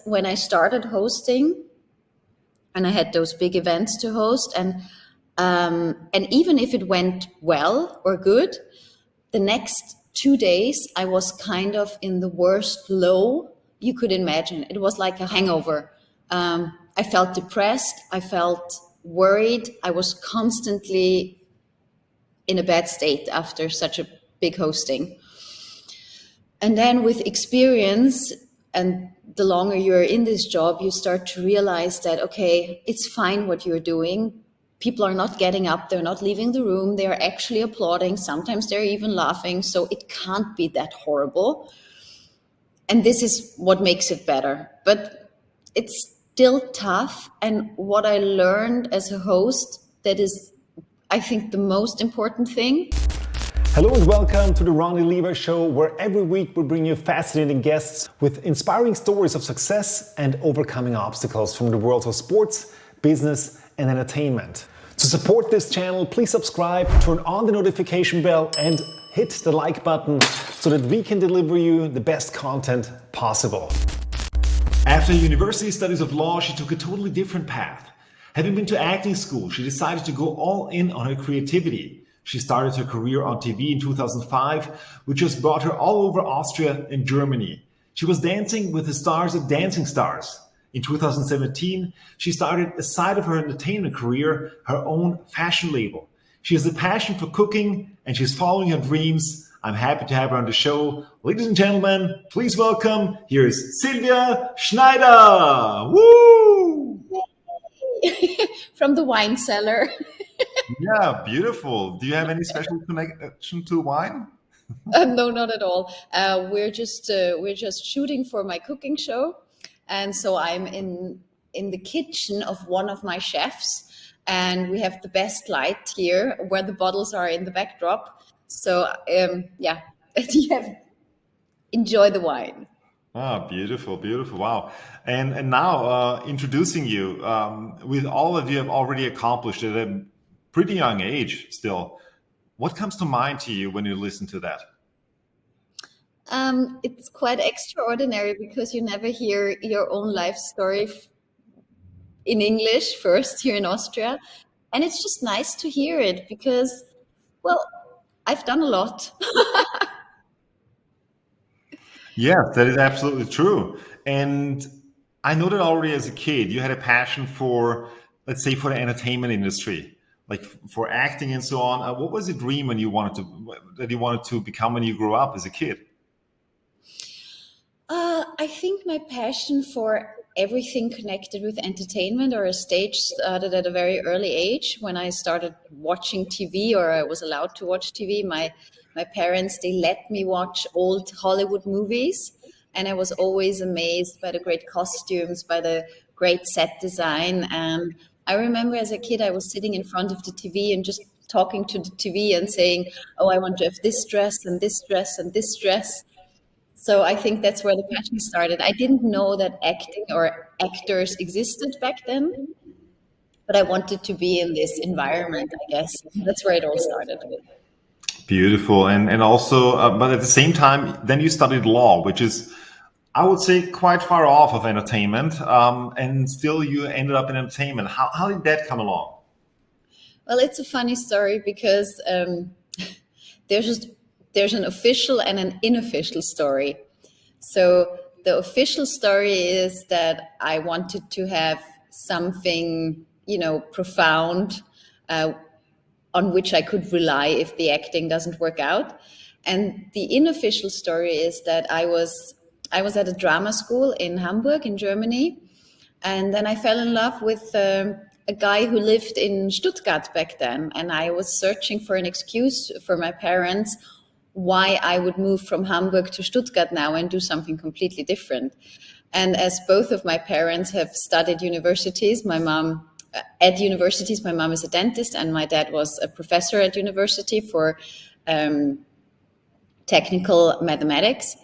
when I started hosting, and I had those big events to host, and even if it went well or good, the next 2 days I was kind of in the worst low you could imagine. It was like a hangover. I felt depressed. I felt worried. I was constantly in a bad state after such a big hosting. And then with experience and the longer you're in this job, you start to realize that, okay, it's fine what you're doing. People are not getting up. They're not leaving the room. They're actually applauding. Sometimes they're even laughing. So it can't be that horrible. And this is what makes it better. But it's still tough. And what I learned as a host, that is, I think, the most important thing. Hello and welcome to the Ronny Leber Show, where every week we bring you fascinating guests with inspiring stories of success and overcoming obstacles from the worlds of sports, business, and entertainment. To support this channel, please subscribe, turn on the notification bell, and hit the like button so that we can deliver you the best content possible. After university studies of law, she took a totally different path. Having been to acting school, she decided to go all in on her creativity. She started her career on TV in 2005, which has brought her all over Austria and Germany. She was dancing with the stars at Dancing Stars. In 2017, she started, aside of her entertainment career, her own fashion label. She has a passion for cooking and she's following her dreams. I'm happy to have her on the show. Ladies and gentlemen, please welcome, here is Silvia Schneider. Woo! From the wine cellar. Yeah, beautiful. Do you have any special connection to wine? No, not at all. We're just shooting for my cooking show, and so I'm in the kitchen of one of my chefs, and we have the best light here where the bottles are in the backdrop. So yeah, enjoy the wine. Ah, beautiful, beautiful. Wow. And now introducing you, with all that you have already accomplished at a pretty young age still, what comes to mind to you when you listen to that? It's quite extraordinary because you never hear your own life story in English first here in Austria. And it's just nice to hear it because, well, I've done a lot. Yes, that is absolutely true. And I know that already as a kid, you had a passion for, let's say, for the entertainment industry, like for acting and so on. What was the dream that you wanted to become when you grew up as a kid? I think my passion for everything connected with entertainment or a stage started at a very early age. When I started watching TV, or I was allowed to watch TV, my parents, they let me watch old Hollywood movies. And I was always amazed by the great costumes, by the great set design. And I remember as a kid, I was sitting in front of the TV and just talking to the TV and saying, oh, I want to have this dress and this dress and this dress. So I think that's where the passion started. I didn't know that acting or actors existed back then, but I wanted to be in this environment, I guess. That's where it all started. Beautiful. And also, but at the same time, then you studied law, which is, I would say, quite far off of entertainment. And still you ended up in entertainment. How did that come along? Well, it's a funny story because there's an official and an unofficial story. So the official story is that I wanted to have something, profound, on which I could rely if the acting doesn't work out. And the unofficial story is that I was at a drama school in Hamburg, in Germany. And then I fell in love with a guy who lived in Stuttgart back then. And I was searching for an excuse for my parents why I would move from Hamburg to Stuttgart now and do something completely different. And as both of my parents have studied universities, my mom is a dentist and my dad was a professor at university for technical mathematics.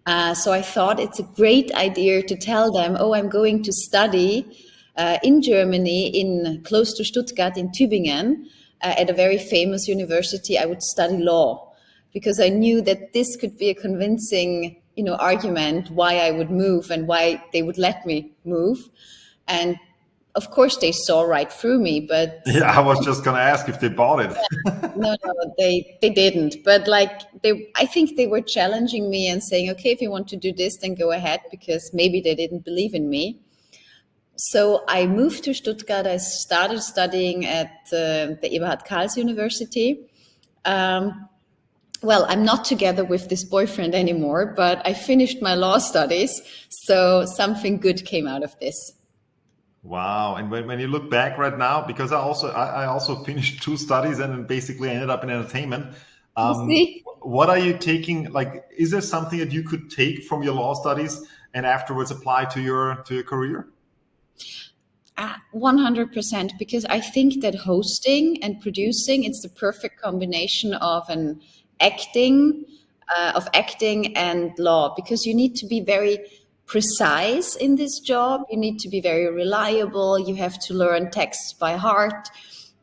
So I thought it's a great idea to tell them, oh, I'm going to study in Germany, close to Stuttgart, in Tübingen, at a very famous university. I would study law, because I knew that this could be a convincing argument why I would move and why they would let me move. And of course, they saw right through me, but Yeah, I was just gonna ask if they bought it. no, they didn't. But I think they were challenging me and saying, okay, if you want to do this, then go ahead, because maybe they didn't believe in me. So I moved to Stuttgart. I started studying at the Eberhard Karls University. Well, I'm not together with this boyfriend anymore, but I finished my law studies. So something good came out of this. Wow. And when you look back right now, because I also finished two studies and then basically ended up in entertainment. You see? What are you taking? Like, is there something that you could take from your law studies and afterwards apply to your career? 100%, because I think that hosting and producing, it's the perfect combination of acting and law, because you need to be very precise in this job. You need to be very reliable. You have to learn texts by heart.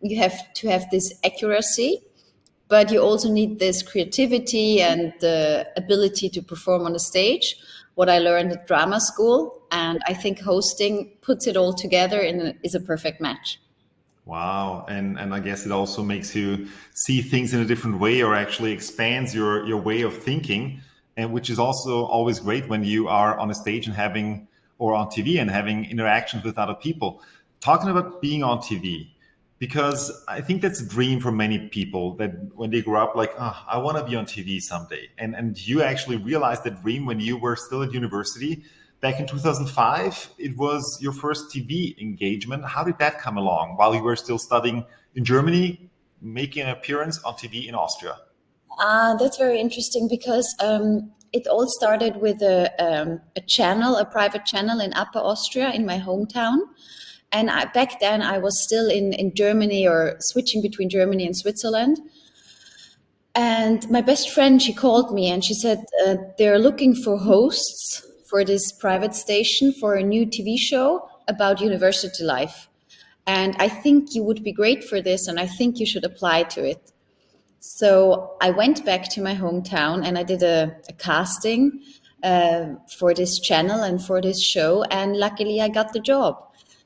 You have to have this accuracy, but you also need this creativity and the ability to perform on the stage, what I learned at drama school. And I think hosting puts it all together and is a perfect match. Wow. And I guess it also makes you see things in a different way, or actually expands your way of thinking, and which is also always great when you are on a stage and having, or on TV and having interactions with other people. Talking about being on TV, because I think that's a dream for many people, that when they grow up, like, oh, I want to be on TV someday. And you actually realized that dream when you were still at university. Back in 2005, it was your first TV engagement. How did that come along while you were still studying in Germany, making an appearance on TV in Austria? That's very interesting, because it all started with a private channel in Upper Austria, in my hometown. And back then I was still in Germany, or switching between Germany and Switzerland. And my best friend, she called me and she said, they're looking for hosts for this private station for a new TV show about university life. And I think you would be great for this, and I think you should apply to it. So I went back to my hometown and I did a casting for this channel and for this show. And luckily I got the job.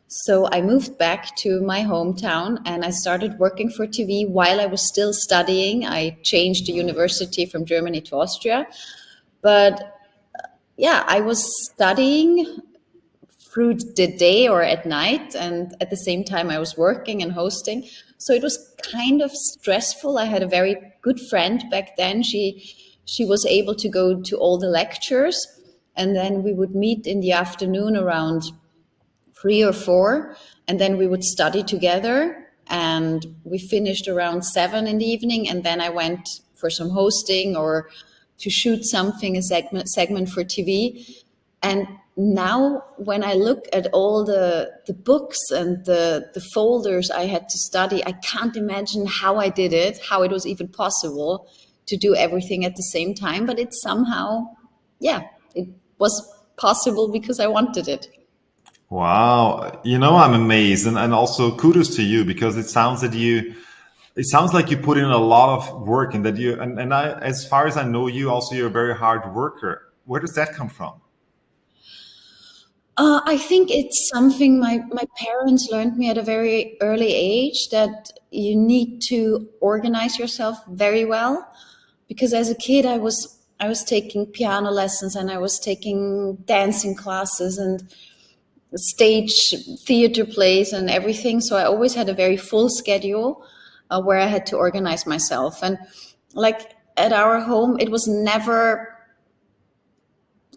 So I moved back to my hometown and I started working for TV while I was still studying. I changed the university from Germany to Austria. But yeah, I was studying through the day or at night, and at the same time I was working and hosting. So it was kind of stressful. I had a very good friend back then. She was able to go to all the lectures, and then we would meet in the afternoon around 3 or 4, and then we would study together, and we finished around 7 in the evening, and then I went for some hosting or to shoot something, a segment for TV. And now when I look at all the books and the folders I had to study, I can't imagine how I did it, how it was even possible to do everything at the same time. But it somehow, it was possible because I wanted it. Wow. I'm amazed. And also kudos to you, because it sounds like you put in a lot of work, and that as far as I know you, also you're a very hard worker. Where does that come from? I think it's something my parents learned me at a very early age, that you need to organize yourself very well. Because as a kid, I was taking piano lessons, and I was taking dancing classes and stage theater plays and everything. So I always had a very full schedule where I had to organize myself. And like at our home, it was never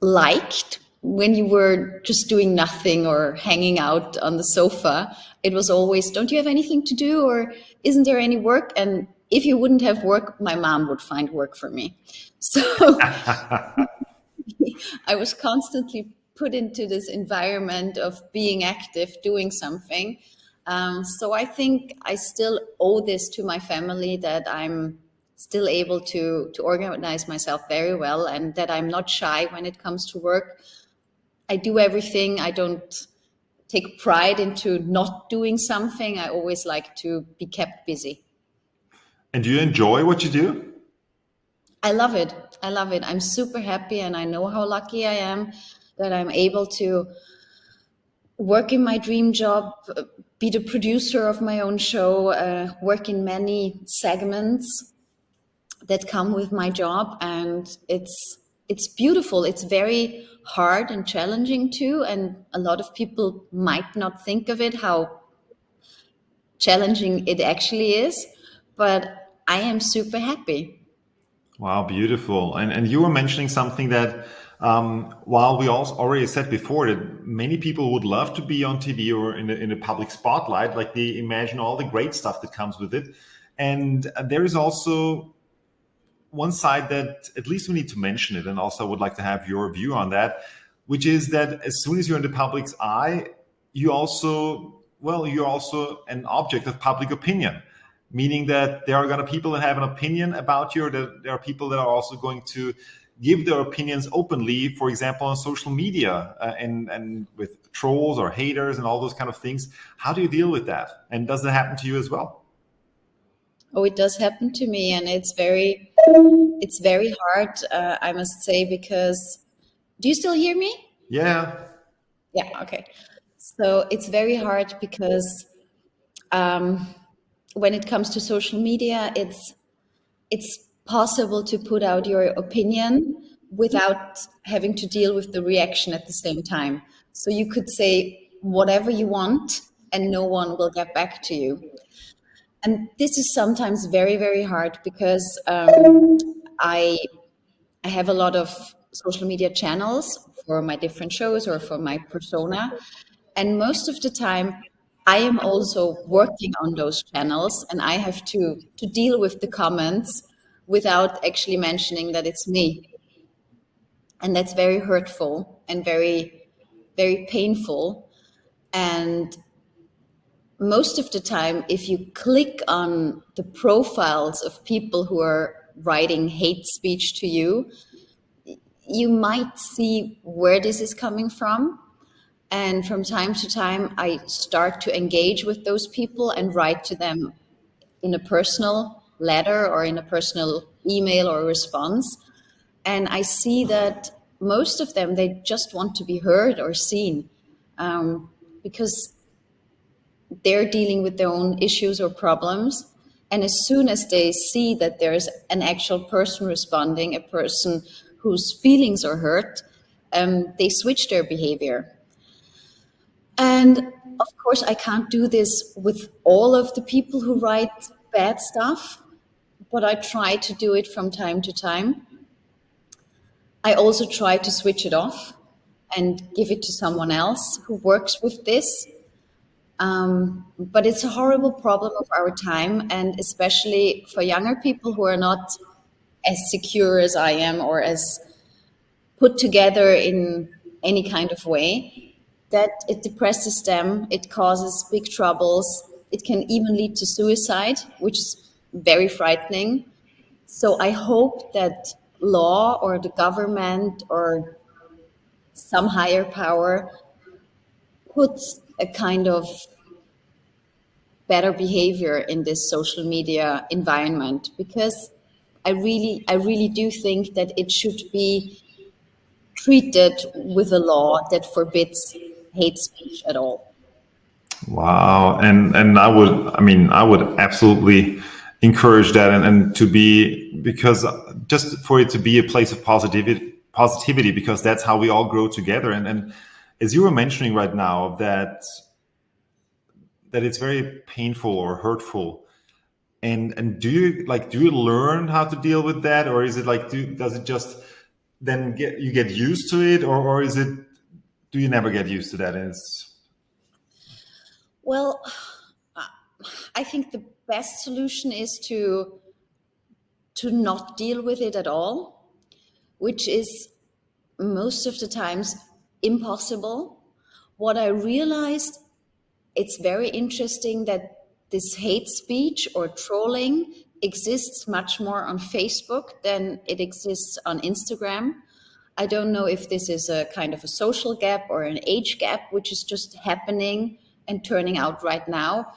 liked when you were just doing nothing or hanging out on the sofa. It was always, don't you have anything to do, or isn't there any work? And if you wouldn't have work, my mom would find work for me. So I was constantly put into this environment of being active, doing something. So I think I still owe this to my family, that I'm still able to organize myself very well, and that I'm not shy when it comes to work. I do everything. I don't take pride into not doing something. I always like to be kept busy. And do you enjoy what you do? I love it. I love it. I'm super happy, and I know how lucky I am that I'm able to work in my dream job, be the producer of my own show, work in many segments that come with my job, and it's beautiful. It's very hard and challenging too, and a lot of people might not think of it how challenging it actually is, but I am super happy. Wow, beautiful. And you were mentioning something that while we also already said before that many people would love to be on TV or in the public spotlight, like they imagine all the great stuff that comes with it. And there is also one side that at least we need to mention it, and also I would like to have your view on that, which is that as soon as you're in the public's eye, you also, well, you're also an object of public opinion, meaning that there are going to people that have an opinion about you, or that there are people that are also going to give their opinions openly, for example, on social media, and with trolls or haters and all those kind of things. How do you deal with that? And does that happen to you as well? Oh, it does happen to me, and it's very hard, I must say, because do you still hear me? Yeah. Yeah, okay. So it's very hard because when it comes to social media, it's possible to put out your opinion without having to deal with the reaction at the same time. So you could say whatever you want, and no one will get back to you. And this is sometimes very, very hard because I I have a lot of social media channels for my different shows or for my persona. And most of the time, I am also working on those channels, and I have to deal with the comments without actually mentioning that it's me. And that's very hurtful and very, very painful. And most of the time, if you click on the profiles of people who are writing hate speech to you, you might see where this is coming from. And from time to time, I start to engage with those people and write to them in a personal letter or in a personal email or response. And I see that most of them, they just want to be heard or seen, because they're dealing with their own issues or problems. And as soon as they see that there's an actual person responding, a person whose feelings are hurt, they switch their behavior. And of course, I can't do this with all of the people who write bad stuff, but I try to do it from time to time. I also try to switch it off and give it to someone else who works with this. But it's a horrible problem of our time, and especially for younger people who are not as secure as I am or as put together in any kind of way, that it depresses them, it causes big troubles, it can even lead to suicide, which is very frightening. So I hope that law or the government or some higher power puts a kind of better behavior in this social media environment, because I really do think that it should be treated with a law that forbids hate speech at all. Wow. And I would absolutely encourage that, and to be, because just for it to be a place of positivity, because that's how we all grow together. And as you were mentioning right now, that it's very painful or hurtful. And do you learn how to deal with that, or is it like, does it just then get used to it, or is it, do you never get used to that? And it's Well, I think the best solution is to not deal with it at all, which is most of the times impossible. What I realized, it's very interesting that this hate speech or trolling exists much more on Facebook than it exists on Instagram. I don't know if this is a kind of a social gap or an age gap, which is just happening and turning out right now.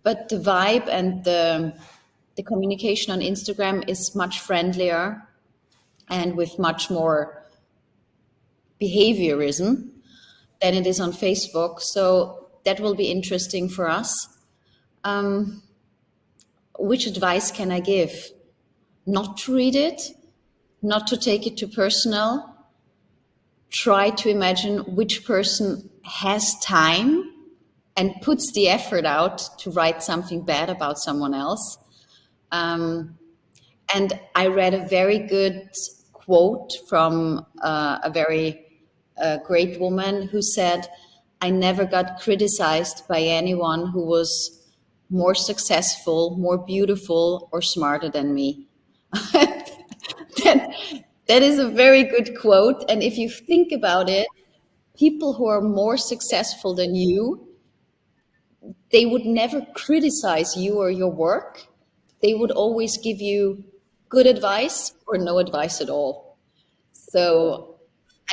But the vibe and the communication on Instagram is much friendlier and with much more behaviorism than it is on Facebook. So that will be interesting for us. Which advice can I give? Not to read it, not to take it too personal. Try to imagine which person has time and puts the effort out to write something bad about someone else. And I read a very good quote from a very great woman who said, I never got criticized by anyone who was more successful, more beautiful, or smarter than me. That is a very good quote. And if you think about it, people who are more successful than you, they would never criticize you or your work. They would always give you good advice or no advice at all. So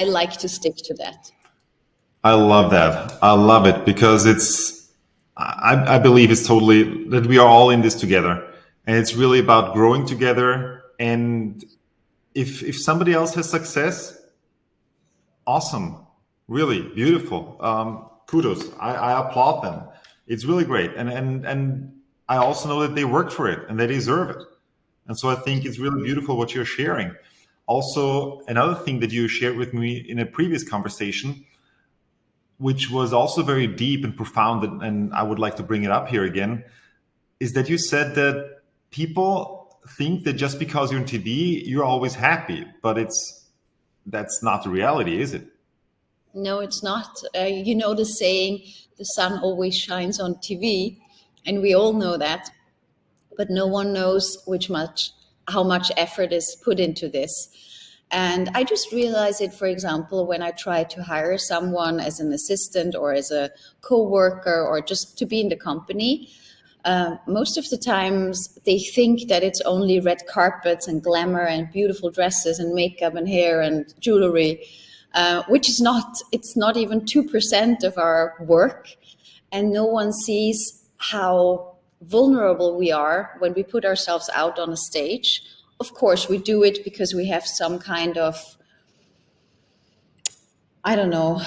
I like to stick to that. I love that. I love it because I believe it's totally that we are all in this together, and it's really about growing together. And if somebody else has success, awesome, really beautiful. Kudos. I applaud them. It's really great, and I also know that they worked for it and they deserve it. And so I think it's really beautiful what you're sharing. Also, another thing that you shared with me in a previous conversation, which was also very deep and profound, and I would like to bring it up here again, is that you said that people think that just because you're on TV, you're always happy, but that's not the reality, is it? No, it's not. You know the saying, the sun always shines on TV, and we all know that, but no one knows how much effort is put into this. And I just realize it, for example, when I try to hire someone as an assistant or as a co-worker or just to be in the company. Most of the times they think that it's only red carpets and glamour and beautiful dresses and makeup and hair and jewelry, which is not, it's not even 2% of our work. And no one sees how vulnerable we are when we put ourselves out on a stage. Of course, we do it because we have some kind of, I don't know,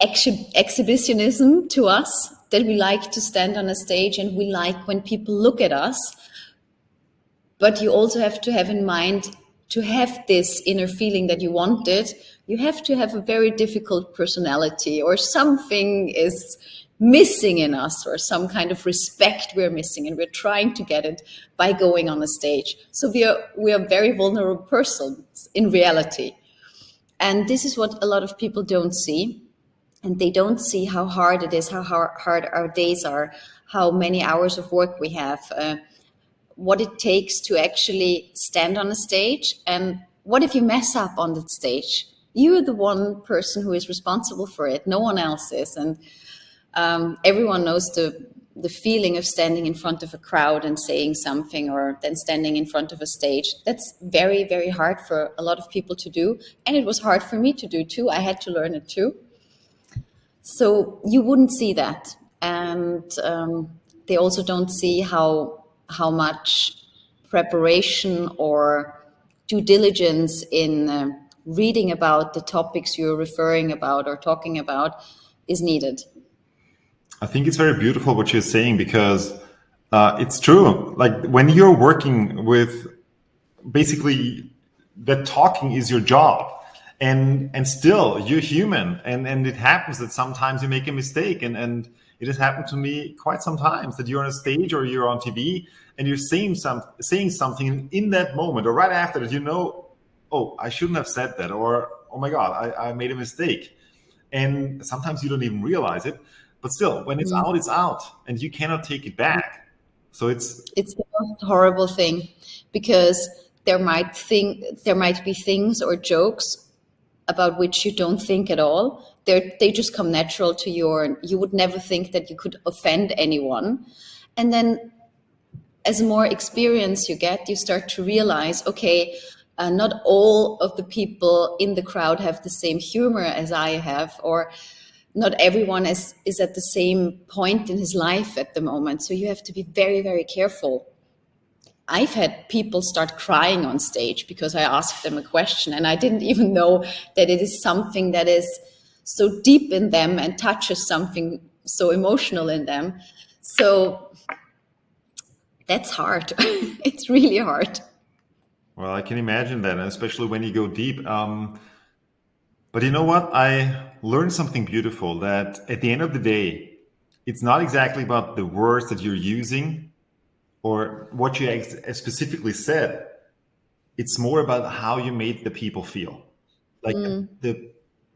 exhibitionism to us, that we like to stand on a stage and we like when people look at us. But you also have to have in mind, to have this inner feeling that you want it, you have to have a very difficult personality, or something is missing in us, or some kind of respect we're missing, and we're trying to get it by going on a stage. So we are very vulnerable persons in reality. And this is what a lot of people don't see. And they don't see how hard it is, how hard our days are, how many hours of work we have, what it takes to actually stand on a stage. And what if you mess up on that stage? You're the one person who is responsible for it. No one else is. And everyone knows the feeling of standing in front of a crowd and saying something, or then standing in front of a stage. That's very, very hard for a lot of people to do. And it was hard for me to do too. I had to learn it too. So you wouldn't see that. And they also don't see how much preparation or due diligence in reading about the topics you're referring about or talking about is needed. I think it's very beautiful what you're saying, because it's true. Like when you're working with, basically, that talking is your job. And still you're human, and it happens that sometimes you make a mistake, and it has happened to me quite sometimes, that you're on a stage or you're on TV and you're saying something in that moment, or right after that, oh, I shouldn't have said that, or oh my God, I made a mistake. And sometimes you don't even realize it, but still, when it's out, and you cannot take it back. So it's the most horrible thing, because there might be things or jokes about which you don't think at all. They just come natural to you, and you would never think that you could offend anyone. And then as more experience you get, you start to realize, okay, not all of the people in the crowd have the same humor as I have, or not everyone is at the same point in his life at the moment. So you have to be very, very careful. I've had people start crying on stage because I asked them a question and I didn't even know that it is something that is so deep in them and touches something so emotional in them. So that's hard. It's really hard. Well, I can imagine that, and especially when you go deep. But you know what? I learned something beautiful, that at the end of the day, it's not exactly about the words that you're using or what you specifically said. It's more about how you made the people feel. Like the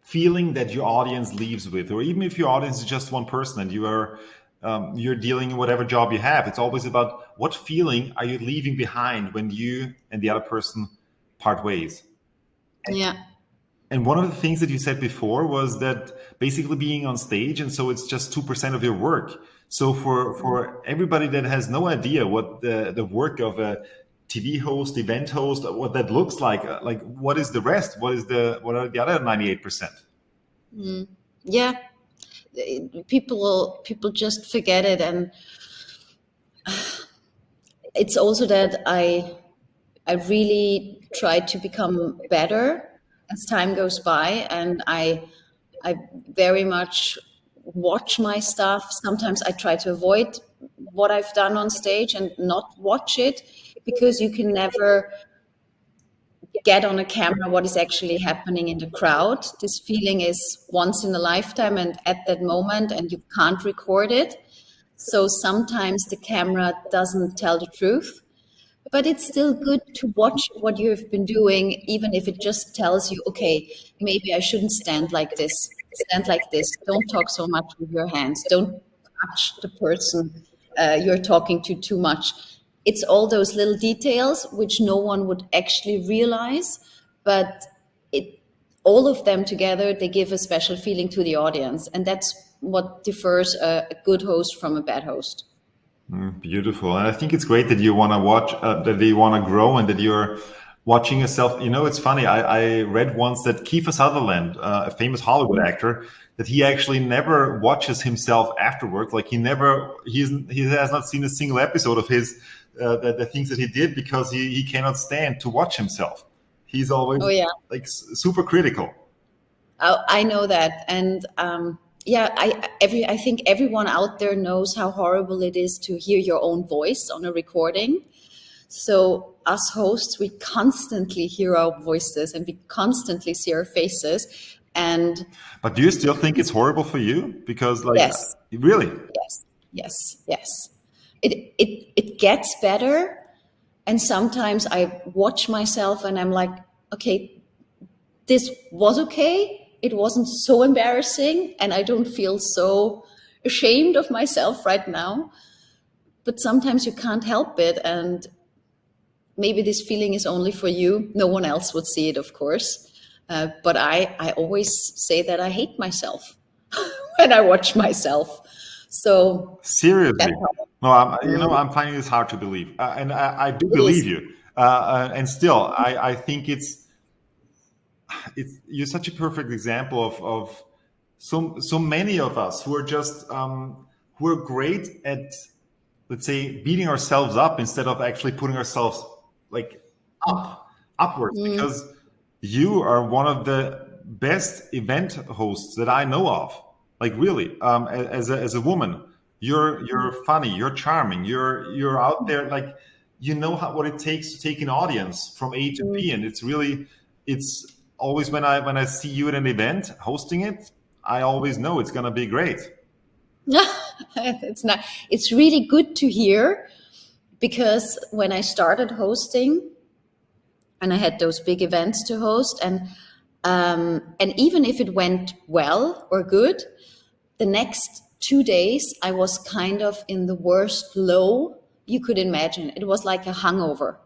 feeling that your audience leaves with, or even if your audience is just one person and you're dealing in whatever job you have, it's always about what feeling are you leaving behind when you and the other person part ways. Yeah. And one of the things that you said before was that basically being on stage, and so it's just 2% of your work. So for everybody that has no idea what the work of a TV host, event host, what that looks like what is the rest? What are the other 98%? Yeah. People just forget it, and it's also that I really try to become better as time goes by, and I very much watch my stuff. Sometimes I try to avoid what I've done on stage and not watch it, because you can never get on a camera what is actually happening in the crowd. This feeling is once in a lifetime and at that moment, and you can't record it. So sometimes the camera doesn't tell the truth, but it's still good to watch what you've been doing, even if it just tells you, okay, maybe I shouldn't stand like this. Stand like this. Don't talk so much with your hands. Don't touch the person you're talking to too much. It's all those little details which no one would actually realize, but all of them together, they give a special feeling to the audience. And that's what differs a good host from a bad host. Beautiful. And I think it's great that you want to watch, that you want to grow, and that you're watching yourself. You know, it's funny. I read once that Kiefer Sutherland, a famous Hollywood actor, that he actually never watches himself afterwards. Like he has not seen a single episode of his, the things that he did, because he cannot stand to watch himself. He's always like super critical. I know that. And, I think everyone out there knows how horrible it is to hear your own voice on a recording. So us hosts, we constantly hear our voices and we constantly see our faces. But do you still think it's horrible for you? Because yes, really? yes. It gets better. And sometimes I watch myself and I'm like, okay, this was okay. It wasn't so embarrassing, and I don't feel so ashamed of myself right now. But sometimes you can't help it, and maybe this feeling is only for you. No one else would see it, of course. But I always say that I hate myself when I watch myself. So seriously, no, I'm finding this hard to believe, and I do believe you. And still, I think you're such a perfect example of so many of us who are just who are great at, let's say, beating ourselves up instead of actually putting ourselves like upwards. Because you are one of the best event hosts that I know of. Like really, as a woman, you're funny, you're charming, you're out there, like you know what it takes to take an audience from A to B, and it's always when I see you at an event hosting it, I always know it's gonna be great. It's really good to hear, because when I started hosting and I had those big events to host, and even if it went well or good, the next 2 days I was kind of in the worst low you could imagine. It was like a hangover.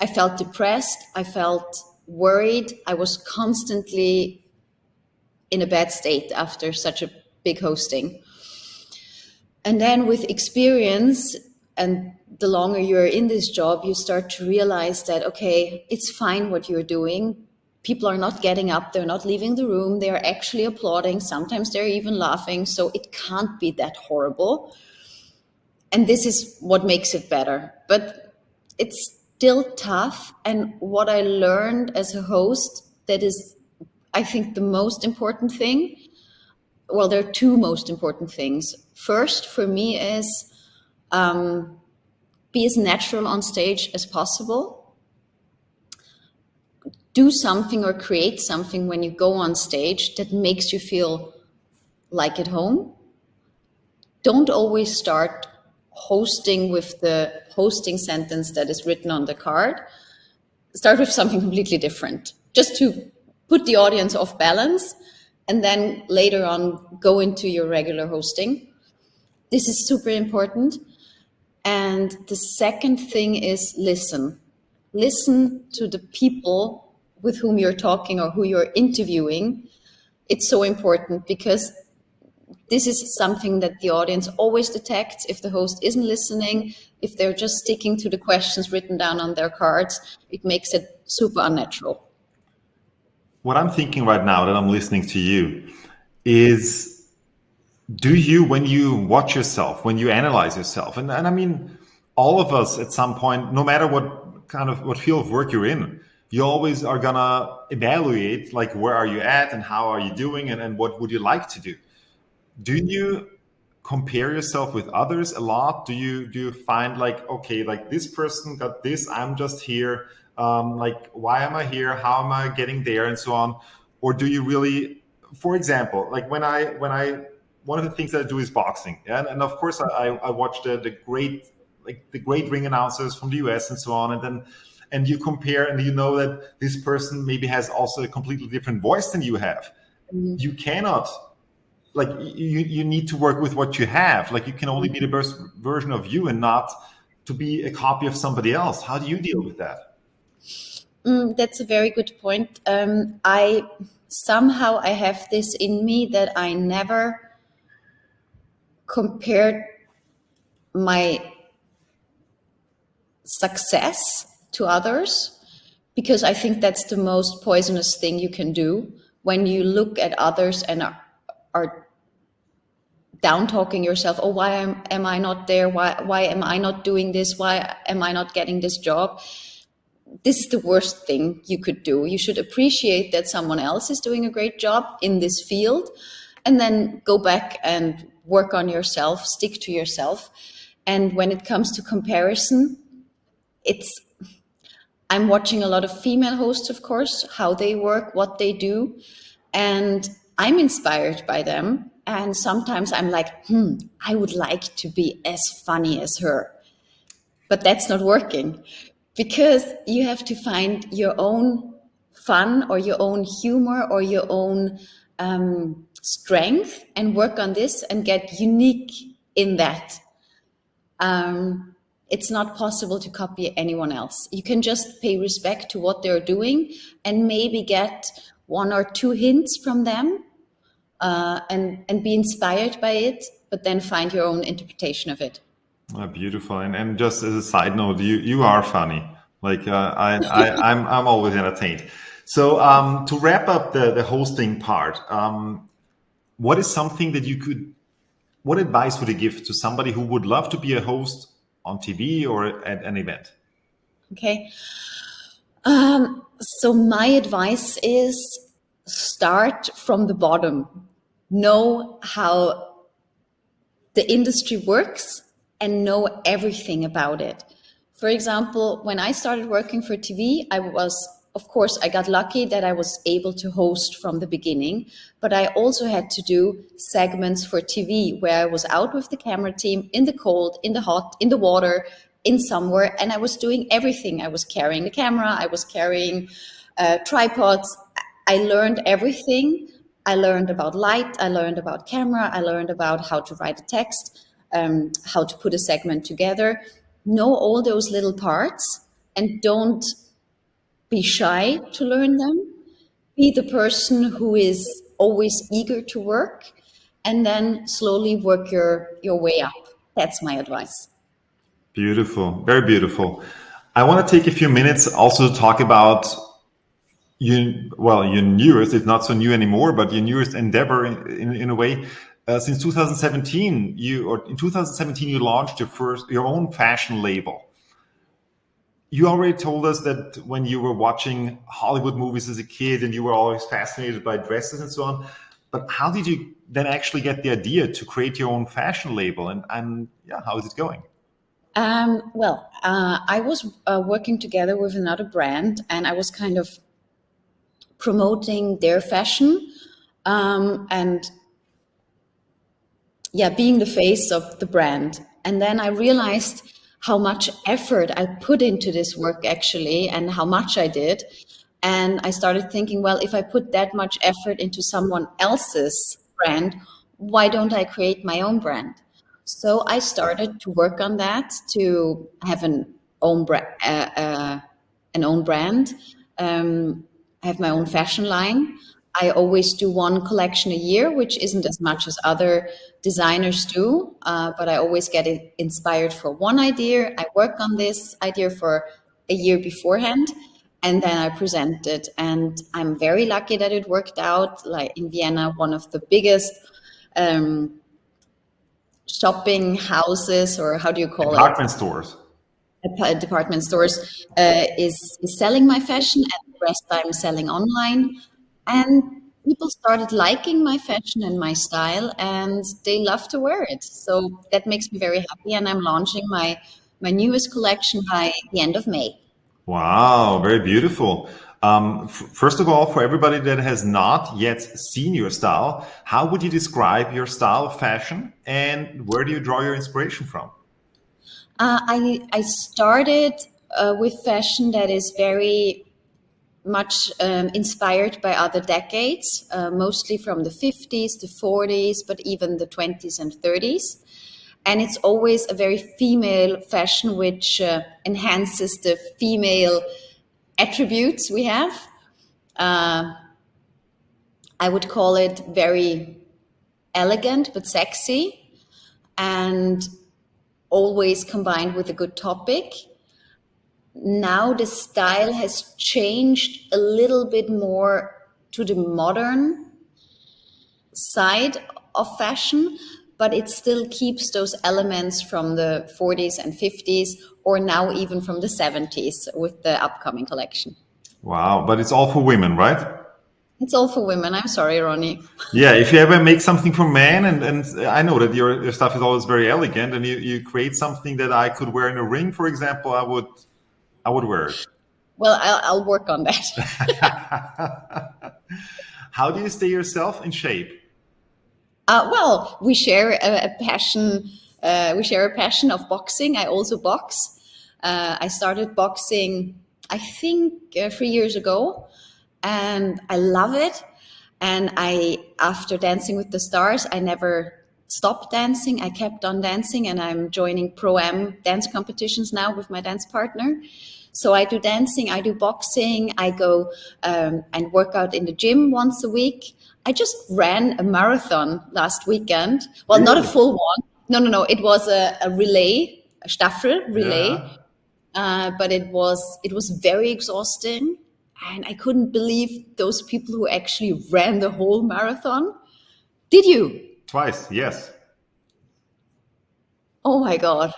I felt depressed. I felt worried. I was constantly in a bad state after such a big hosting. And then with experience, and the longer you're in this job, you start to realize that, okay, it's fine what you're doing. People are not getting up. They're not leaving the room. They're actually applauding. Sometimes they're even laughing. So it can't be that horrible. And this is what makes it better. But it's still tough. And what I learned as a host, that is, I think, the most important thing. Well, there are two most important things. First, for me, is be as natural on stage as possible. Do something or create something when you go on stage that makes you feel like at home. Don't always start hosting with the hosting sentence that is written on the card. Start with something completely different, just to put the audience off balance, and then later on go into your regular hosting. This is super important. And the second thing is listen. Listen to the people with whom you're talking or who you're interviewing. It's so important because this is something that the audience always detects if the host isn't listening, if they're just sticking to the questions written down on their cards. It makes it super unnatural. What I'm thinking right now that I'm listening to you is, do you, when you watch yourself, when you analyze yourself, and I mean, all of us at some point, no matter what field of work you're in, you always are gonna evaluate, like, where are you at and how are you doing and what would you like to do? Do you compare yourself with others a lot? Do you find like, okay, like this person got this, I'm just here. Like, why am I here? How am I getting there, and so on? Or do you really, for example, like when I one of the things that I do is boxing, yeah? And of course I watch the great ring announcers from the US and so on, and you compare, and you know that this person maybe has also a completely different voice than you have. You cannot, like, you need to work with what you have. Like, you can only be the best version of you and not to be a copy of somebody else. How do you deal with that? That's a very good point. I have this in me that I never compared my success to others, because I think that's the most poisonous thing you can do when you look at others and are down talking yourself. Oh, why am I not there? Why am I not doing this? Why am I not getting this job? This is the worst thing you could do. You should appreciate that someone else is doing a great job in this field, and then go back and work on yourself, stick to yourself. And when it comes to comparison, I'm watching a lot of female hosts, of course, how they work, what they do, and I'm inspired by them. And sometimes I'm like, I would like to be as funny as her. But that's not working, because you have to find your own fun or your own humor or your own strength and work on this and get unique in that. It's not possible to copy anyone else. You can just pay respect to what they're doing and maybe get one or two hints from them and be inspired by it, but then find your own interpretation of it. Oh, beautiful. And just as a side note, you are funny. Like, I'm always entertained. So to wrap up the hosting part, what is something that what advice would you give to somebody who would love to be a host on TV or at an event? Okay. So my advice is start from the bottom. Know how the industry works and know everything about it. For example, when I started working for TV, of course, I got lucky that I was able to host from the beginning, but I also had to do segments for TV where I was out with the camera team in the cold, in the hot, in the water, in somewhere, and I was doing everything. I was carrying the camera, I was carrying tripods. I learned everything. I learned about light, I learned about camera, I learned about how to write a text, how to put a segment together. Know all those little parts and don't be shy to learn them. Be the person who is always eager to work, and then slowly work your way up. That's my advice. Beautiful, very beautiful. I want to take a few minutes also to talk about your newest, it's not so new anymore, but your newest endeavor in a way, Since 2017, in 2017 you launched your own fashion label. You already told us that when you were watching Hollywood movies as a kid and you were always fascinated by dresses and so on. But how did you then actually get the idea to create your own fashion label? And yeah, how is it going? I was working together with another brand, and I was kind of promoting their fashion, and yeah, being the face of the brand. And then I realized how much effort I put into this work actually, and how much I did. And I started thinking, well, if I put that much effort into someone else's brand, why don't I create my own brand? So I started to work on that, to have an own brand. I have my own fashion line. I always do one collection a year, which isn't as much as other designers do, but I always get inspired for one idea. I work on this idea for a year beforehand, and then I present it. And I'm very lucky that it worked out. Like in Vienna, one of the biggest shopping houses, or how do you call Department stores. Department stores, is selling my fashion, and the rest I'm selling online. And people started liking my fashion and my style, and they love to wear it. So that makes me very happy. And I'm launching my newest collection by the end of May. Wow, very beautiful. First of all, for everybody that has not yet seen your style, how would you describe your style of fashion, and where do you draw your inspiration from? I started with fashion that is very much inspired by other decades, mostly from the 50s, the 40s, but even the 20s and 30s. And it's always a very female fashion, which enhances the female attributes we have. I would call it very elegant but sexy, and always combined with a good topic. Now the style has changed a little bit more to the modern side of fashion, but it still keeps those elements from the 40s and 50s, or now even from the 70s with the upcoming collection. Wow, but it's all for women, right? It's all for women. I'm sorry, Ronny. Yeah, if you ever make something for men, and I know that your stuff is always very elegant, and you create something that I could wear in a ring, for example, I would wear it. Well, I'll work on that. How do you stay yourself in shape? Well, we share a passion. We share a passion of boxing. I also box. I started boxing, I think, 3 years ago, and I love it. And after Dancing with the Stars, I never stopped dancing. I kept on dancing, and I'm joining Pro-Am dance competitions now with my dance partner. So I do dancing, I do boxing, I go and work out in the gym once a week. I just ran a marathon last weekend. Well, Really? not a full one. No. It was a relay, a Staffel relay. Yeah. But it was very exhausting. And I couldn't believe those people who actually ran the whole marathon. Did you? Twice, yes. Oh my God.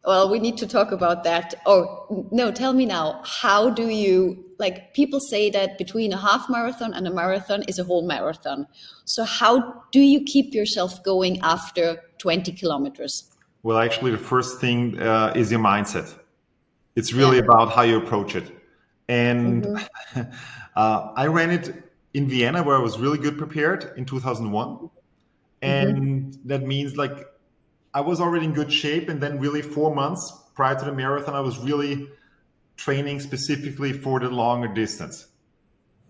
Well, we need to talk about that. Oh, no, tell me now, how do you, like, people say that between a half marathon and a marathon is a whole marathon. So how do you keep yourself going after 20 kilometers? Well, actually, the first thing is your mindset. It's really about how you approach it. And I ran it in Vienna, where I was really good prepared in 2001. And that means, like, I was already in good shape. And then really 4 months prior to the marathon, I was really training specifically for the longer distance.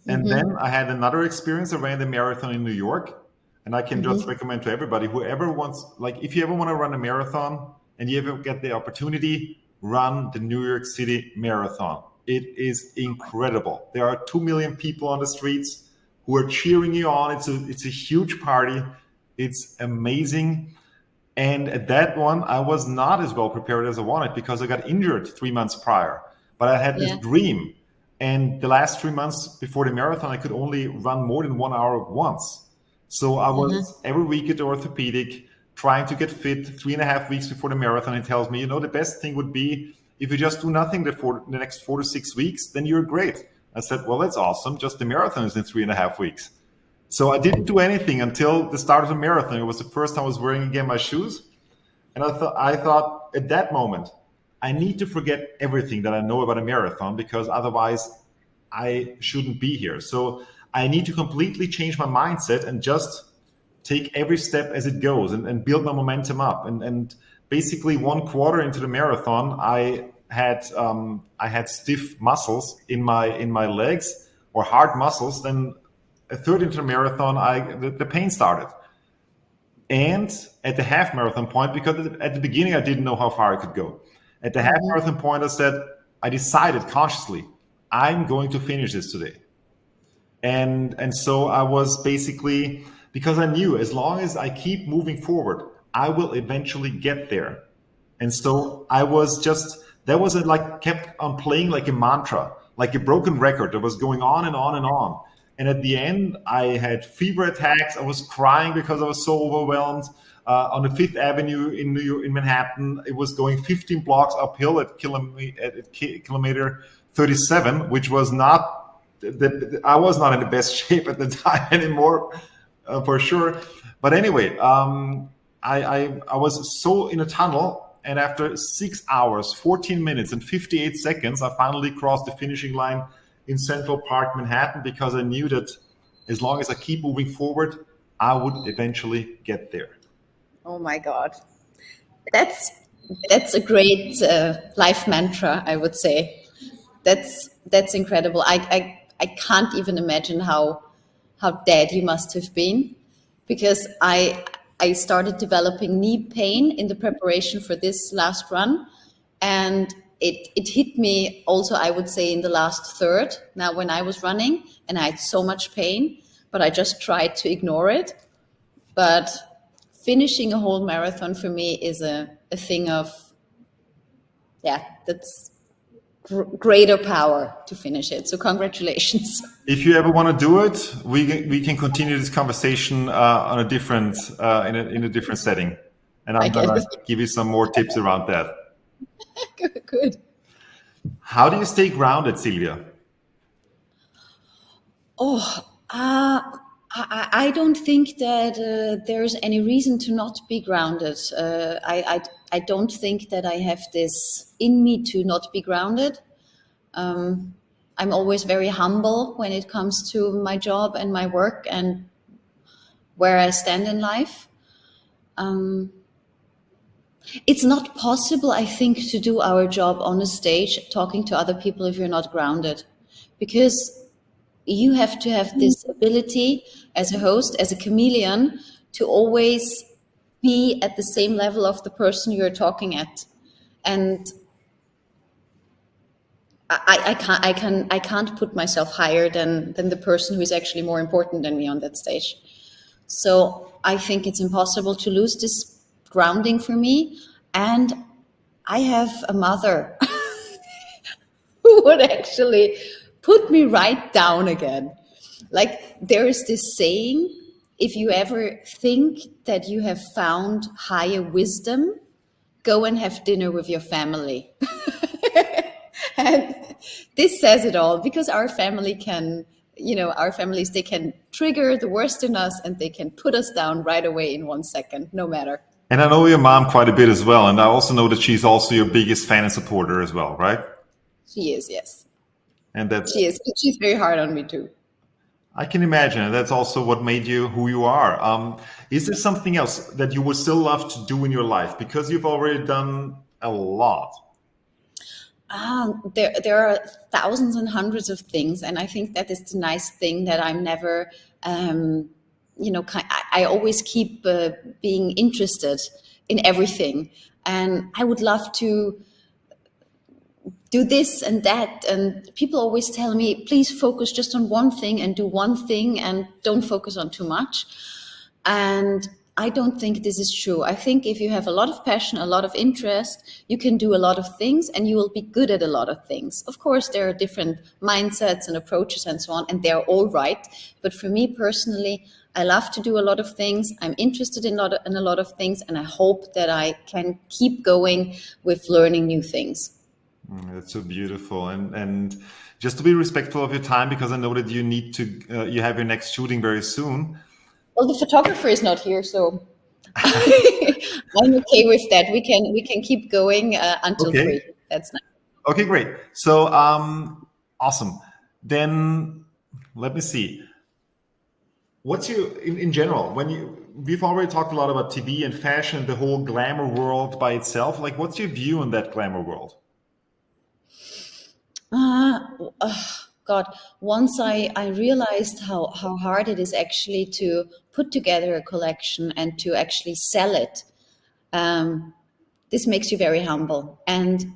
And then I had another experience. I ran the marathon in New York. And I can just recommend to everybody, whoever wants, like, if you ever want to run a marathon and you ever get the opportunity, run the New York City Marathon. It is incredible. There are 2 million people on the streets who are cheering you on. It's a huge party. It's amazing. And at that one, I was not as well prepared as I wanted, because I got injured 3 months prior. But I had this dream. And the last 3 months before the marathon, I could only run more than 1 hour once. So I was every week at the orthopedic, trying to get fit. 3.5 weeks before the marathon, he tells me, the best thing would be if you just do nothing for the next 4 to 6 weeks, then you're great. I said, well, that's awesome. Just the marathon is in 3.5 weeks. So I didn't do anything until the start of the marathon. It was the first time I was wearing again my shoes. And I thought at that moment, I need to forget everything that I know about a marathon, because otherwise I shouldn't be here. So I need to completely change my mindset and just take every step as it goes and build my momentum up. And basically 1 quarter into the marathon, I had stiff muscles in my legs, or hard muscles. Then a third into the marathon, the pain started. And at the half marathon point, because at the beginning I didn't know how far I could go. At the half marathon point, I decided consciously, I'm going to finish this today. And so I was basically, because I knew as long as I keep moving forward, I will eventually get there. And so I was just, that was kept on playing like a mantra, like a broken record that was going on and on and on. And at the end, I had fever attacks. I was crying because I was so overwhelmed. On the Fifth Avenue in New York, in Manhattan, it was going 15 blocks uphill at kilometer 37, which was not, I was not in the best shape at the time anymore, for sure. But anyway, I was so in a tunnel. And after 6 hours, 14 minutes and 58 seconds, I finally crossed the finishing line in Central Park, Manhattan, because I knew that as long as I keep moving forward, I would eventually get there. Oh my God. That's a great life mantra, I would say. That's incredible. I can't even imagine how dead you must have been, because I started developing knee pain in the preparation for this last run, and it hit me also, I would say, in the last third, now when I was running, and I had so much pain, but I just tried to ignore it. But finishing a whole marathon for me is a thing of, that's greater power to finish it. So congratulations. If you ever want to do it, we can continue this conversation on a different in a different setting, and I'm gonna give you some more tips around that. Good. How do you stay grounded, Silvia? I don't think that there's any reason to not be grounded. I don't think that I have this in me to not be grounded. I'm always very humble when it comes to my job and my work and where I stand in life. It's not possible, I think, to do our job on a stage talking to other people if you're not grounded, because you have to have this ability as a host, as a chameleon, to always be at the same level of the person you're talking at. And I can't put myself higher than the person who is actually more important than me on that stage. So I think it's impossible to lose this grounding for me. And I have a mother who would actually put me right down again. Like, there is this saying, if you ever think that you have found higher wisdom, go and have dinner with your family. And this says it all, because our family can, our families, they can trigger the worst in us and they can put us down right away in 1 second, no matter. And I know your mom quite a bit as well. And I also know that she's also your biggest fan and supporter as well, right? She is, yes. And she is. She's very hard on me too. I can imagine. And that's also what made you who you are. Is there something else that you would still love to do in your life? Because you've already done a lot. There are thousands and hundreds of things. And I think that is the nice thing, that I'm never, I always keep being interested in everything. And I would love to do this and that. And people always tell me, please focus just on one thing and do one thing and don't focus on too much. And I don't think this is true. I think if you have a lot of passion, a lot of interest, you can do a lot of things and you will be good at a lot of things. Of course, there are different mindsets and approaches and so on, and they're all right. But for me personally, I love to do a lot of things. I'm interested in a lot of things, and I hope that I can keep going with learning new things. That's so beautiful. And just to be respectful of your time, because I know that you need to, you have your next shooting very soon. Well, the photographer is not here, so I'm okay with that. We can keep going until Okay. 3. That's nice. Okay, great. So, awesome. Then let me see. What's your, in general, we've already talked a lot about TV and fashion, the whole glamour world by itself. Like, what's your view on that glamour world? God, once I realized how hard it is actually to put together a collection and to actually sell it. This makes you very humble. And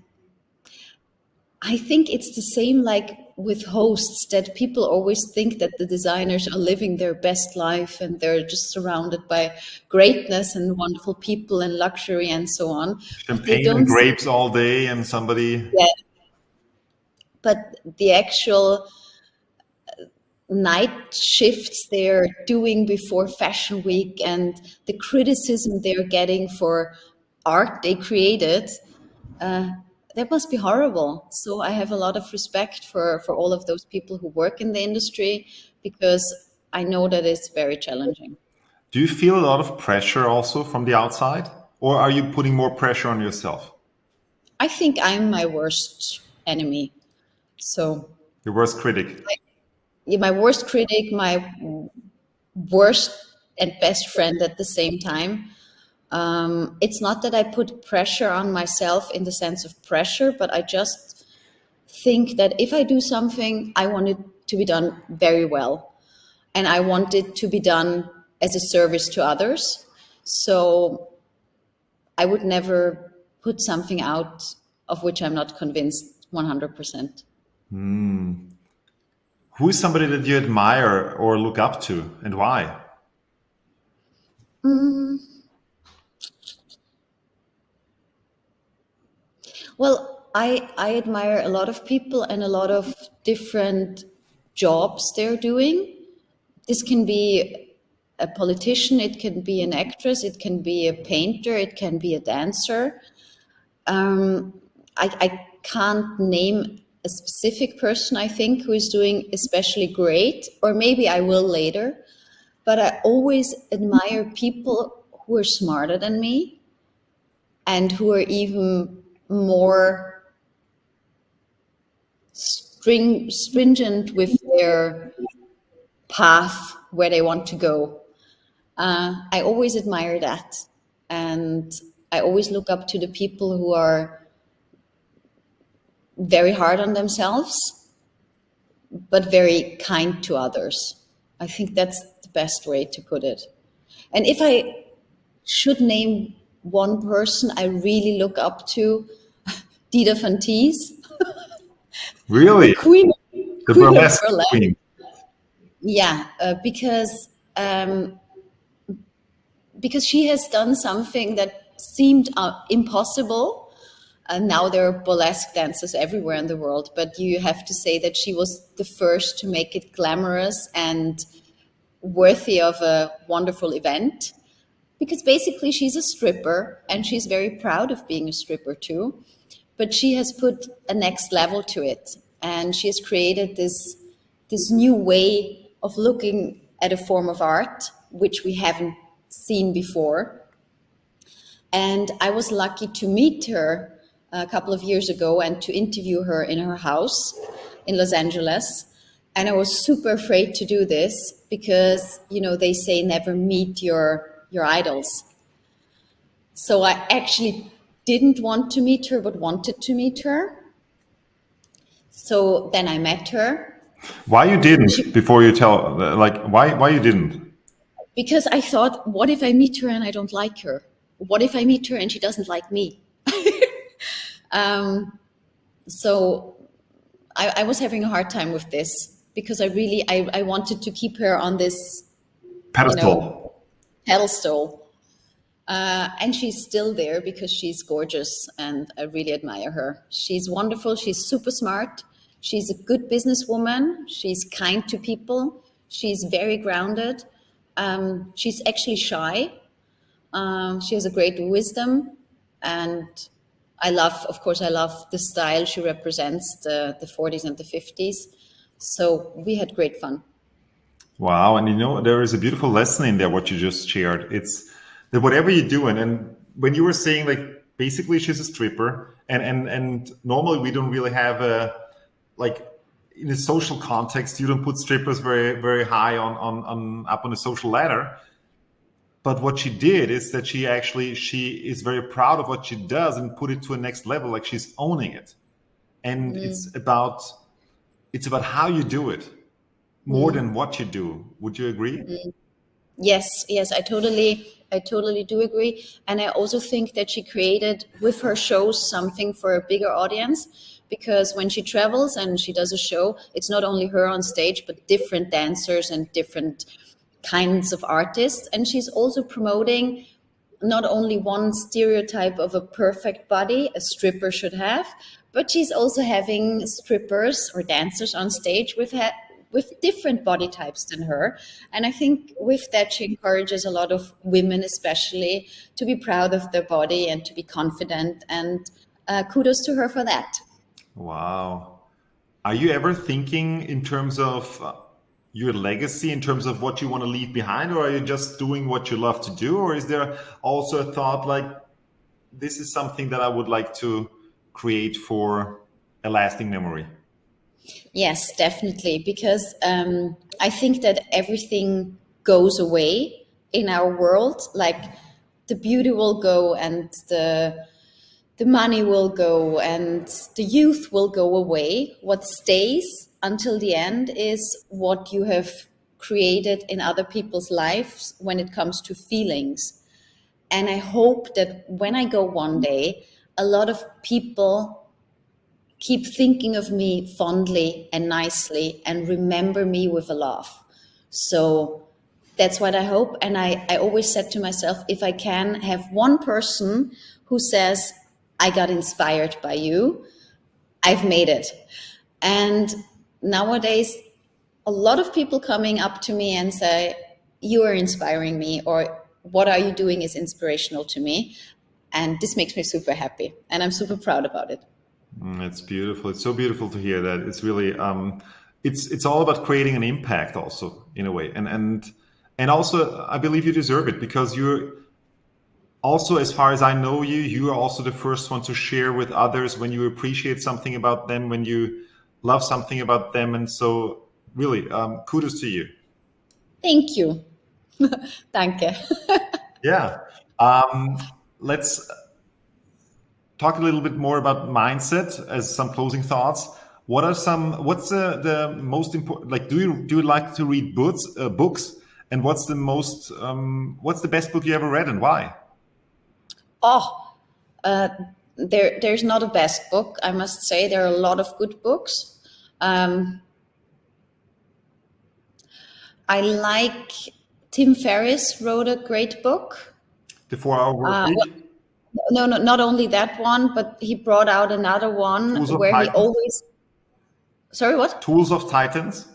I think it's the same like with hosts, that people always think that the designers are living their best life and they're just surrounded by greatness and wonderful people and luxury and so on. But they Champagne and don't see grapes all day, and somebody. that. But the actual night shifts they're doing before fashion week and the criticism they're getting for art they created, that must be horrible. So I have a lot of respect for all of those people who work in the industry, because I know that it's very challenging. Do you feel a lot of pressure also from the outside, or are you putting more pressure on yourself? I think I'm my worst enemy. So Your worst critic. my worst critic, my worst and best friend at the same time. It's not that I put pressure on myself in the sense of pressure, but I just think that if I do something, I want it to be done very well. And I want it to be done as a service to others. So I would never put something out of which I'm not convinced 100%. Who is somebody that you admire or look up to, and why? Well, I admire a lot of people and a lot of different jobs they're doing. This can be a politician, it can be an actress, it can be a painter, it can be a dancer. I can't name a specific person, I think, who is doing especially great, or maybe I will later. But I always admire people who are smarter than me and who are even more stringent with their path where they want to go. I always admire that. And I always look up to the people who are very hard on themselves, but very kind to others. I think that's the best way to put it. And if I should name one person I really look up to, Dita Van Teese, Really? the queen The of burlesque burlesque. queen. Yeah, because she has done something that seemed impossible. And now there are burlesque dancers everywhere in the world, but you have to say that she was the first to make it glamorous and worthy of a wonderful event. Because basically she's a stripper and she's very proud of being a stripper too. But she has put a next level to it. And she has created this new way of looking at a form of art, which we haven't seen before. And I was lucky to meet her a couple of years ago and to interview her in her house in Los Angeles. And I was super afraid to do this because, you know, they say never meet your idols. So I actually didn't want to meet her, but wanted to meet her. So then I met her. Why you didn't before you tell, like, why you didn't? Because I thought, what if I meet her and I don't like her? What if I meet her and she doesn't like me? So I was having a hard time with this because I wanted to keep her on this Pedestal. pedestal. And she's still there because she's gorgeous and I really admire her. She's wonderful. She's super smart. She's a good businesswoman. She's kind to people. She's very grounded. She's actually shy. She has a great wisdom, and of course, I love the style she represents, the 40s and the 50s. So we had great fun. Wow. And there is a beautiful lesson in there, what you just shared. It's that whatever you do, and when you were saying like basically she's a stripper, and normally we don't really have a like in a social context, you don't put strippers very, very high on up on the social ladder. But what she did is that she is very proud of what she does and put it to a next level, like she's owning it. And it's about how you do it more than what you do. Would you agree? Yes, I totally do agree. And I also think that she created with her shows something for a bigger audience, because when she travels and she does a show, it's not only her on stage, but different dancers and different kinds of artists. And she's also promoting not only one stereotype of a perfect body a stripper should have, but she's also having strippers or dancers on stage with different body types than her. And I think with that, she encourages a lot of women, especially, to be proud of their body and to be confident. And kudos to her for that. Wow. Are you ever thinking in terms of your legacy, in terms of what you want to leave behind, or are you just doing what you love to do? Or is there also a thought like, this is something that I would like to create for a lasting memory? Yes, definitely, because I think that everything goes away in our world. Like the beauty will go, and the money will go, and the youth will go away. What stays until the end is what you have created in other people's lives when it comes to feelings. And I hope that when I go one day, a lot of people keep thinking of me fondly and nicely and remember me with a laugh. So that's what I hope. And I always said to myself, if I can have one person who says, I got inspired by you, I've made it. And nowadays, a lot of people coming up to me and say, you are inspiring me, or what are you doing is inspirational to me. And this makes me super happy. And I'm super proud about it. It's beautiful. It's so beautiful to hear that. It's really, it's all about creating an impact also in a way. And also, I believe you deserve it, because you're also, as far as I know you, you are also the first one to share with others when you appreciate something about them, when you love something about them. And so really, kudos to you. Thank you. Danke. Yeah. Let's talk a little bit more about mindset as some closing thoughts. What's the most important, like, do you like to read books? And what's the best book you ever read, and why? There's not a best book, I must say. There are a lot of good books. I like Tim Ferriss wrote a great book. The 4-Hour Work Week? No, not only that one, but he brought out another one where he always... Sorry, what? Tools of Titans?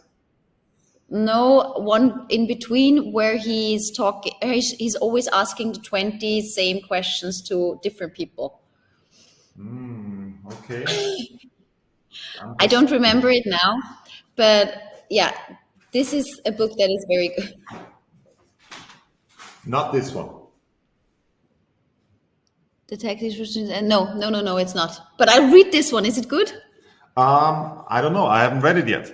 No, one in between where he's always asking the 20 same questions to different people. Okay. I don't remember it now, but yeah, this is a book that is very good. Not this one. Detective, no, it's not. But I'll read this one. Is it good? I don't know. I haven't read it yet.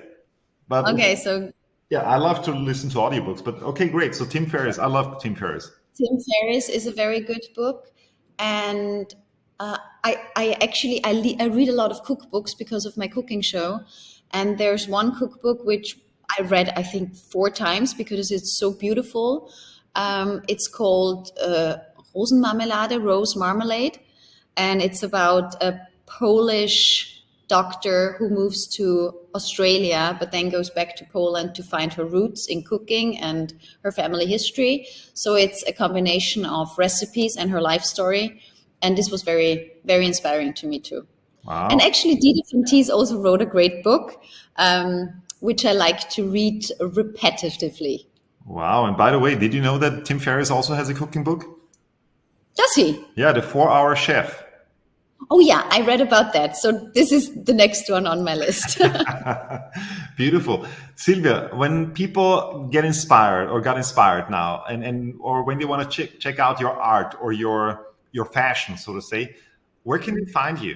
But okay, so yeah, I love to listen to audiobooks. But okay, great. So Tim Ferriss, I love Tim Ferriss. Tim Ferriss is a very good book, and I read a lot of cookbooks because of my cooking show, and there's one cookbook which I read I think 4 times because it's so beautiful. It's called Rosenmarmelade, Rose Marmalade, and it's about a Polish doctor who moves to Australia but then goes back to Poland to find her roots in cooking and her family history. So it's a combination of recipes and her life story, and this was very, very inspiring to me too. Wow. And actually Dieter von Teese also wrote a great book which I like to read repetitively. Wow. And by the way, did you know that Tim Ferriss also has a cooking book? Does he? Yeah, The 4-Hour Chef. Oh yeah, I read about that. So this is the next one on my list. Beautiful. Silvia, when people get inspired or got inspired now and or when they want to check out your art or your fashion, so to say, where can they find you?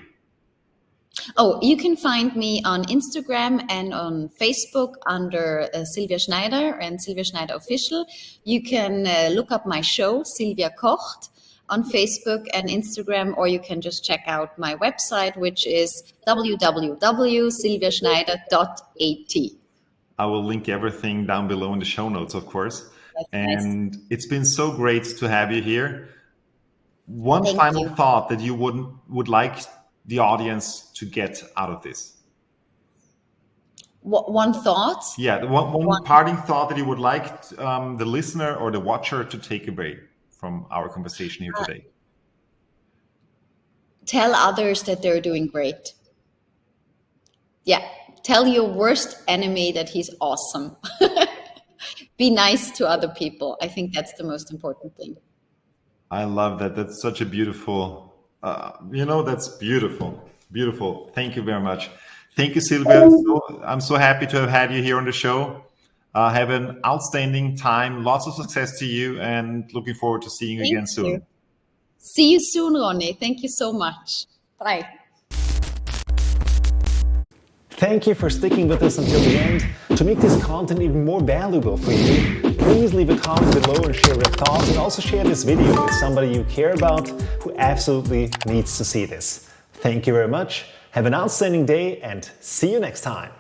Oh, you can find me on Instagram and on Facebook under Silvia Schneider and Silvia Schneider Official. You can look up my show, Silvia Kocht, on Facebook and Instagram, or you can just check out my website, which is www.silviaschneider.at. I will link everything down below in the show notes, of course. That's And nice. it's been so great to have you here. One Thank final you. thought that you would like the audience to get out of this. One thought. Yeah, one parting thought that you would like the listener or the watcher to take away from our conversation here today. Tell others that they're doing great. Yeah. Tell your worst enemy that he's awesome. Be nice to other people. I think that's the most important thing. I love that. That's such a beautiful, that's beautiful. Beautiful. Thank you very much. Thank you, Silvia. I'm so happy to have had you here on the show. Have an outstanding time. Lots of success to you and looking forward to seeing you again soon. You. See you soon, Ronny. Thank you so much. Bye. Thank you for sticking with us until the end. To make this content even more valuable for you, please leave a comment below and share your thoughts, and also share this video with somebody you care about who absolutely needs to see this. Thank you very much. Have an outstanding day and see you next time.